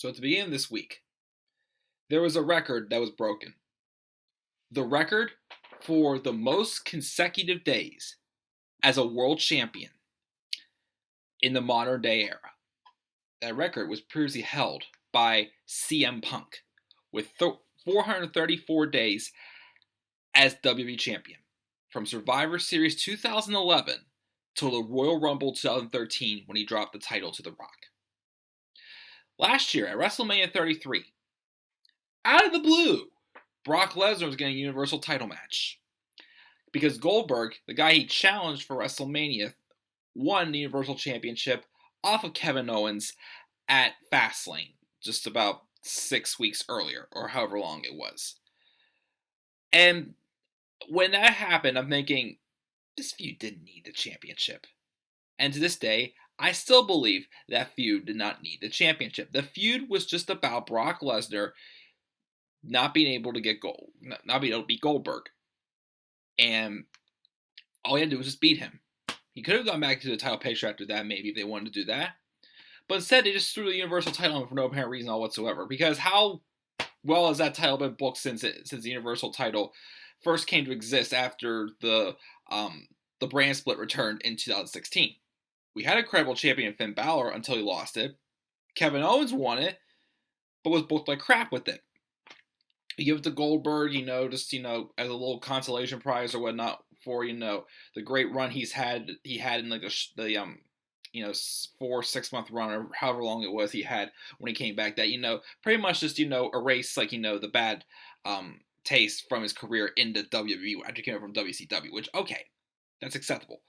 So at the beginning of this week, there was a record that was broken. The record for the most consecutive days as a world champion in the modern day era. That record was previously held by CM Punk with 434 days as WWE champion from Survivor Series 2011 till the Royal Rumble 2013 when he dropped the title to The Rock. Last year at WrestleMania 33, out of the blue, Brock Lesnar was getting a Universal title match. Because Goldberg, the guy he challenged for WrestleMania, won the Universal Championship off of Kevin Owens at Fastlane, just about 6 weeks earlier, or however long it was. And when that happened, I'm thinking, this feud didn't need the championship. And to this day, I still believe that feud did not need the championship. The feud was just about Brock Lesnar not being able to get not being able to beat Goldberg. And all he had to do was just beat him. He could have gone back to the title picture after that, maybe, if they wanted to do that. But instead, they just threw the Universal title on for no apparent reason whatsoever. Because how well has that title been booked since the Universal title first came to exist after the brand split returned in 2016? We had a credible champion, Finn Balor, until he lost it. Kevin Owens won it, but was booked like crap with it. You give it to Goldberg, just as a little consolation prize or whatnot for the great run he had in like the 4-6 month run or however long it was he had when he came back. That pretty much just erase the bad taste from his career in the WWE after he came over from WCW. Which that's acceptable.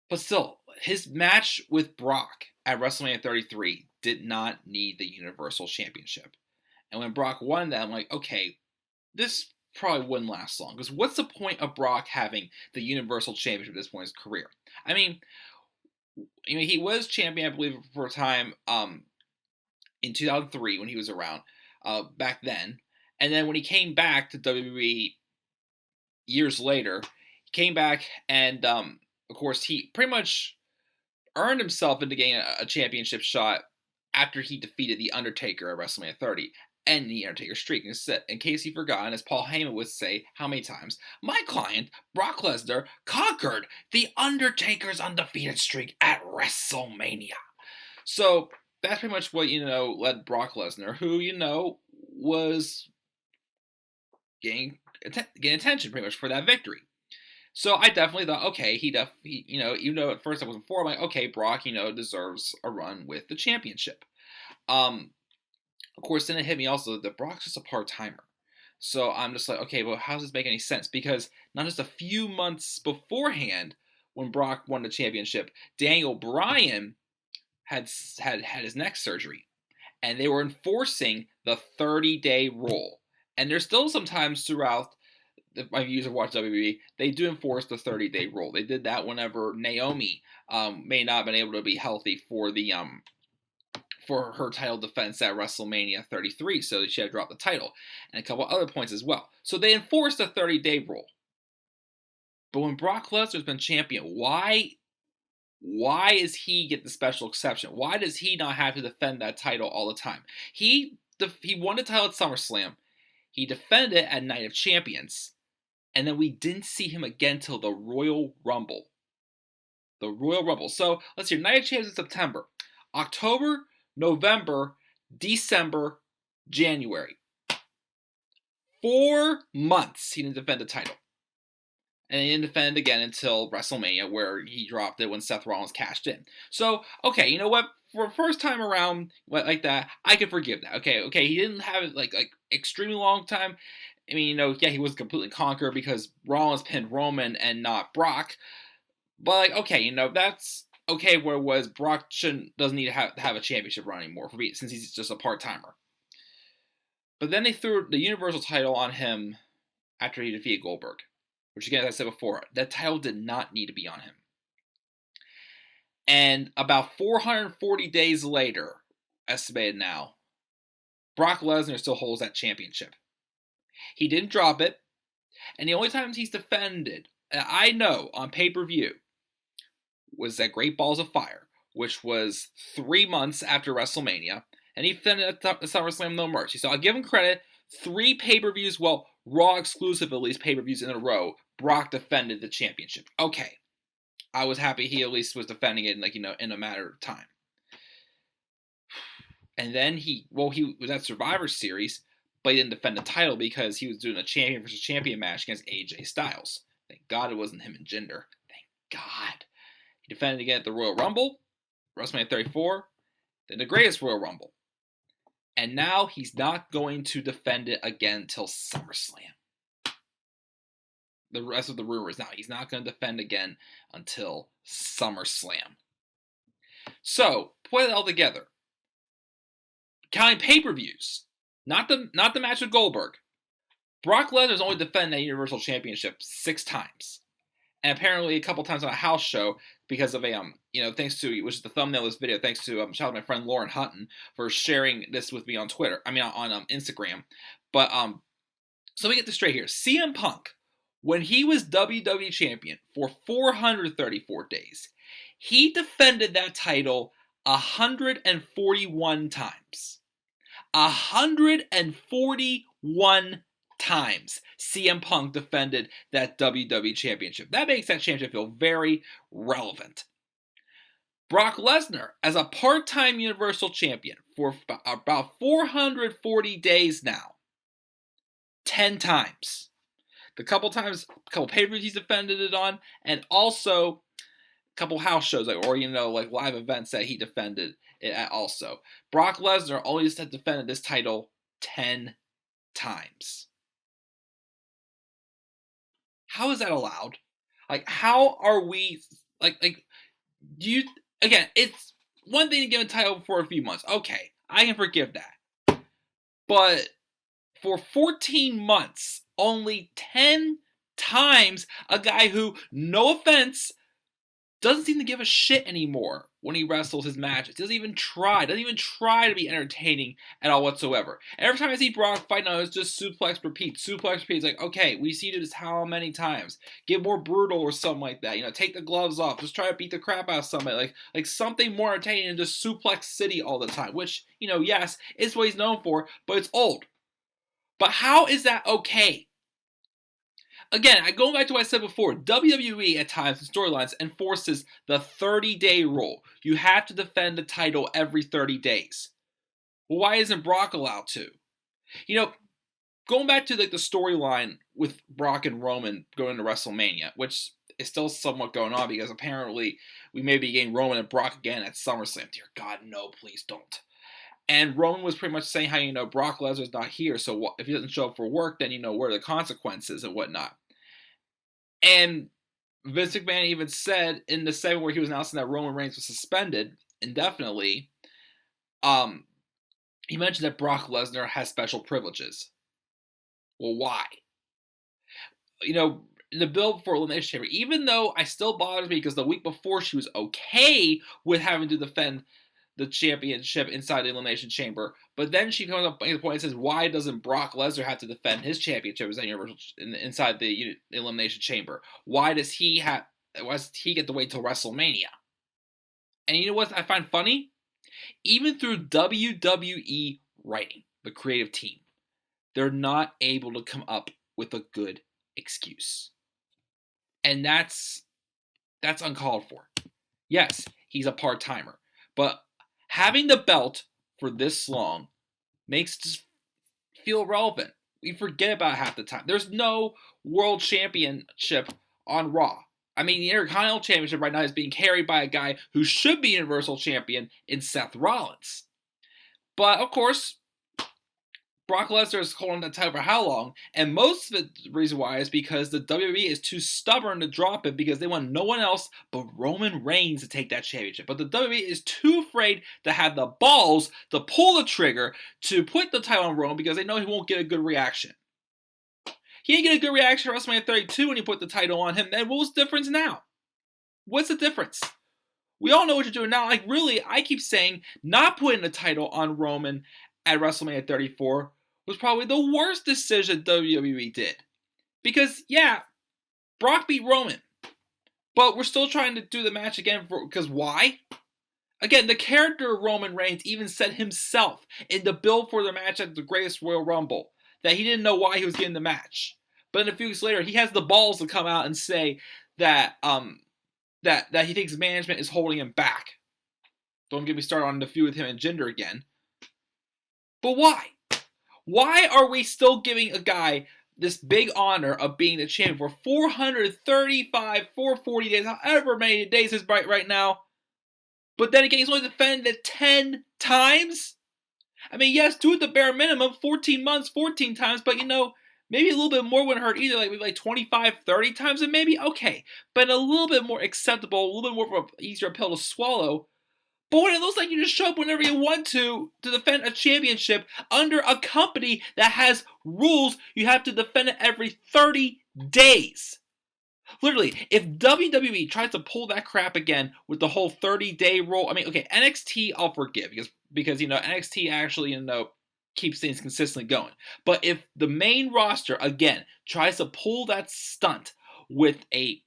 But still, his match with Brock at WrestleMania 33 did not need the Universal Championship. And when Brock won that, I'm like, okay, this probably wouldn't last long. Because what's the point of Brock having the Universal Championship at this point in his career? I mean, he was champion, I believe, for a time in 2003 when he was around back then. And then when he came back to WWE years later, he came back and, of course, he pretty much earned himself into getting a championship shot after he defeated The Undertaker at WrestleMania 30. And the Undertaker streak. In case you forgot, as Paul Heyman would say, how many times? My client, Brock Lesnar, conquered the Undertaker's undefeated streak at WrestleMania. So that's pretty much what led Brock Lesnar, who was getting attention pretty much for that victory. So I definitely thought, okay, he even though at first I wasn't for him, like, okay, Brock, deserves a run with the championship. Of course, then it hit me also that Brock's just a part-timer. So I'm just like, okay, well, how does this make any sense? Because not just a few months beforehand, when Brock won the championship, Daniel Bryan had his neck surgery. And they were enforcing the 30-day rule. And there's still sometimes throughout, if my viewers have watched WWE, they do enforce the 30-day rule. They did that whenever Naomi may not have been able to be healthy for the for her title defense at WrestleMania 33, so she had to drop the title, and a couple other points as well. So they enforced the 30-day rule. But when Brock Lesnar's been champion, why does he get the special exception? Why does he not have to defend that title all the time? He won the title at SummerSlam. He defended it at Night of Champions, and then we didn't see him again till the Royal Rumble. The Royal Rumble. So let's see, Night of Champions in September, October, November, December, January. 4 months he didn't defend the title. And he didn't defend it again until WrestleMania, where he dropped it when Seth Rollins cashed in. So, okay, you know what? For the first time around like that, I can forgive that. Okay, he didn't have it like extremely long time. I mean, he was completely conquered because Rollins pinned Roman and not Brock. But okay, that's okay where it was. Brock doesn't need to have a championship run anymore since he's just a part-timer. But then they threw the Universal title on him after he defeated Goldberg. Which again, as I said before, that title did not need to be on him. And about 440 days later, estimated now, Brock Lesnar still holds that championship. He didn't drop it. And the only times he's defended, I know, on pay-per-view, was at Great Balls of Fire, which was 3 months after WrestleMania. And he defended at SummerSlam No Mercy. So I'll give him credit. 3 pay-per-views, well, Raw exclusive at least, pay-per-views in a row, Brock defended the championship. Okay. I was happy he at least was defending it in a matter of time. And then he was at Survivor Series, but he didn't defend the title because he was doing a champion versus champion match against AJ Styles. Thank God it wasn't him and Jinder. Thank God. He defended again at the Royal Rumble, WrestleMania 34, then the Greatest Royal Rumble. And now he's not going to defend it again till SummerSlam. The rest of the rumors now, he's not going to defend again until SummerSlam. So, put it all together. Counting pay-per-views, not the match with Goldberg. Brock Lesnar's only defended that Universal Championship 6 times. And apparently a couple times on a house show because of thanks to, which is the thumbnail of this video, thanks to shout out my friend Lauren Hutton for sharing this with me on Twitter. On Instagram. But so we get this straight here. CM Punk, when he was WWE champion for 434 days, he defended that title 141 times. 141 times CM Punk defended that WWE Championship. That makes that championship feel very relevant. Brock Lesnar, as a part-time Universal Champion for about 440 days now, 10 times. The couple pay-per-views he's defended it on, and also a couple house shows, like live events that he defended it at also. Brock Lesnar only has defended this title 10 times. How is that allowed? Like, how are we, again, it's one thing to give a title for a few months. Okay, I can forgive that. But for 14 months, only 10 times, a guy who, no offense, doesn't seem to give a shit anymore when he wrestles his matches. Doesn't even try to be entertaining at all whatsoever. And every time I see Brock fight now, it's just suplex repeat. It's like, okay, we see this how many times? Get more brutal or something like that. Take the gloves off. Just try to beat the crap out of somebody. Like something more entertaining than just suplex city all the time. Which, yes, is what he's known for, but it's old. But how is that okay? Again, going back to what I said before, WWE at times in storylines enforces the 30-day rule. You have to defend the title every 30 days. Well, why isn't Brock allowed to? Going back to the storyline with Brock and Roman going to WrestleMania, which is still somewhat going on because apparently we may be getting Roman and Brock again at SummerSlam. Dear God, no, please don't. And Roman was pretty much saying how, Brock Lesnar's not here, so if he doesn't show up for work, then, what are the consequences and whatnot. And Vince McMahon even said in the segment where he was announcing that Roman Reigns was suspended indefinitely, he mentioned that Brock Lesnar has special privileges. Well, why? The build for Elimination Chamber, even though I still bothers me because the week before she was okay with having to defend the championship inside the Elimination Chamber, but then she comes up to the point and says, why doesn't Brock Lesnar have to defend his championship inside the Elimination Chamber? Why does he get to wait till WrestleMania? And you know what I find funny? Even through WWE writing, the creative team, they're not able to come up with a good excuse. And that's uncalled for. Yes, he's a part-timer, but having the belt for this long makes it feel relevant. We forget about it half the time. There's no world championship on Raw. I mean, the Intercontinental Championship right now is being carried by a guy who should be Universal Champion in Seth Rollins. But, of course, Brock Lesnar is holding that title for how long? And most of the reason why is because the WWE is too stubborn to drop it because they want no one else but Roman Reigns to take that championship. But the WWE is too afraid to have the balls to pull the trigger to put the title on Roman because they know he won't get a good reaction. He didn't get a good reaction at WrestleMania 32 when he put the title on him. And what's the difference now? What's the difference? We all know what you're doing now. Like, really, I keep saying not putting the title on Roman at WrestleMania 34 was probably the worst decision WWE did. Because, yeah, Brock beat Roman. But we're still trying to do the match again because why? Again, the character of Roman Reigns even said himself in the build for the match at the Greatest Royal Rumble that he didn't know why he was getting the match. But then a few weeks later, he has the balls to come out and say that that he thinks management is holding him back. Don't get me started on the feud with him and Jinder again. But why? Why are we still giving a guy this big honor of being the champion for 435, 440 days, however many days is right now? But then again, he's only defended it 10 times? I mean, yes, do it the bare minimum, 14 months, 14 times, but maybe a little bit more wouldn't hurt either, like 25, 30 times, and maybe, okay. But a little bit more acceptable, a little bit more of an easier pill to swallow. But when it looks like you just show up whenever you want to defend a championship under a company that has rules, you have to defend it every 30 days. Literally, if WWE tries to pull that crap again with the whole 30-day rule, I mean, okay, NXT I'll forgive because NXT actually keeps things consistently going. But if the main roster again tries to pull that stunt with a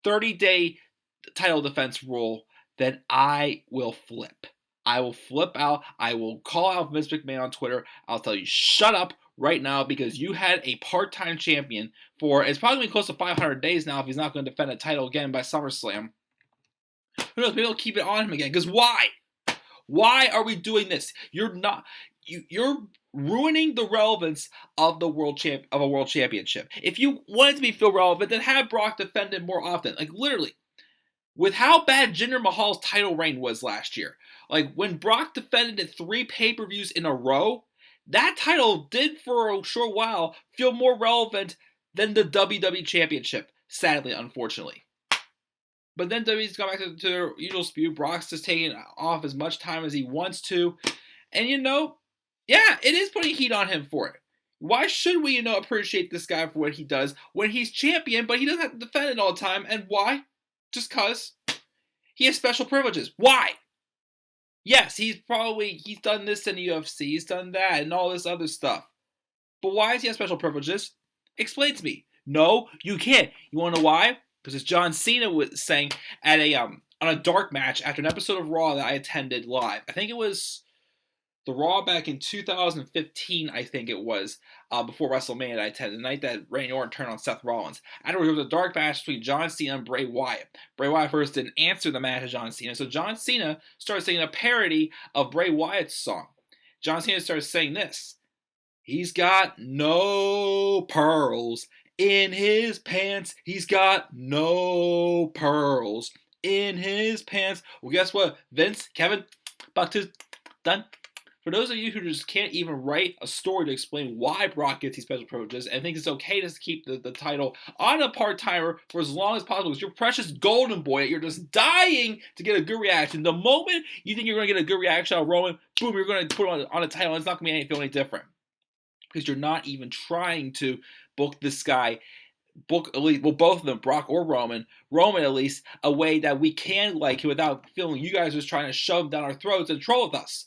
30-day title defense rule, then I will flip. I will flip out. I will call out Vince McMahon on Twitter. I'll tell you, shut up right now, because you had a part-time champion for, it's probably close to 500 days now if he's not going to defend a title again by SummerSlam. Who knows, maybe they'll keep it on him again, because why? Why are we doing this? You're ruining the relevance of a world championship. If you want it to be feel relevant, then have Brock defend it more often. Like, literally. With how bad Jinder Mahal's title reign was last year. Like, when Brock defended it 3 pay-per-views in a row, that title did for a short while feel more relevant than the WWE Championship, sadly, unfortunately. But then WWE's gone back to their usual spew. Brock's just taking off as much time as he wants to. And yeah, it is putting heat on him for it. Why should we, appreciate this guy for what he does when he's champion, but he doesn't have to defend it all the time? And why? Just cause he has special privileges. Why? Yes, he's done this in the UFC, he's done that, and all this other stuff. But why does he have special privileges? Explain to me. No, you can't. You want to know why? Because as John Cena was saying at on a dark match after an episode of Raw that I attended live. I think it was the Raw back in 2015, I think it was, before WrestleMania that I attended, the night that Randy Orton turned on Seth Rollins. Afterwards, there was a dark match between John Cena and Bray Wyatt. Bray Wyatt first didn't answer the match to John Cena, so John Cena started singing a parody of Bray Wyatt's song. John Cena started saying this: "He's got no pearls in his pants. He's got no pearls in his pants." Well, guess what? Vince, Kevin, back to done. For those of you who just can't even write a story to explain why Brock gets these special privileges and thinks it's okay to keep the title on a part-timer for as long as possible, because your precious golden boy, you're just dying to get a good reaction. The moment you think you're going to get a good reaction out of Roman, boom, you're going to put it on a title, and it's not going to feel any different. Because you're not even trying to book this guy, both of them, Brock or Roman at least, a way that we can like him without feeling you guys are just trying to shove him down our throats and troll with us.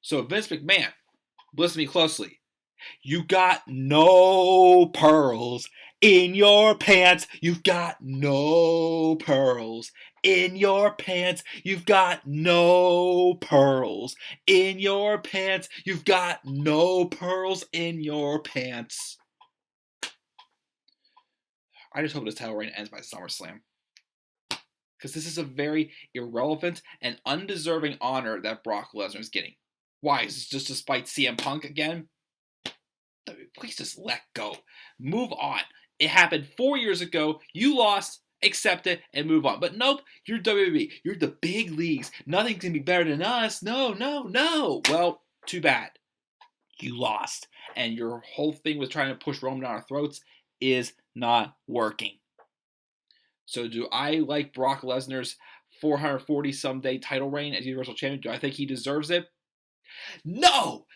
So Vince McMahon, listen to me closely. You got no pearls in your pants. You've got no pearls in your pants. You've got no pearls in your pants. You've got no pearls in your pants. I just hope this title reign ends by SummerSlam, because this is a very irrelevant and undeserving honor that Brock Lesnar is getting. Why? Is this just to spite CM Punk again? Please just let go. Move on. It happened 4 years ago. You lost. Accept it and move on. But nope, you're WWE. You're the big leagues. Nothing can be better than us. No. Well, too bad. You lost. And your whole thing with trying to push Roman down our throats is not working. So do I like Brock Lesnar's 440-some-day title reign as Universal Champion? Do I think he deserves it? No!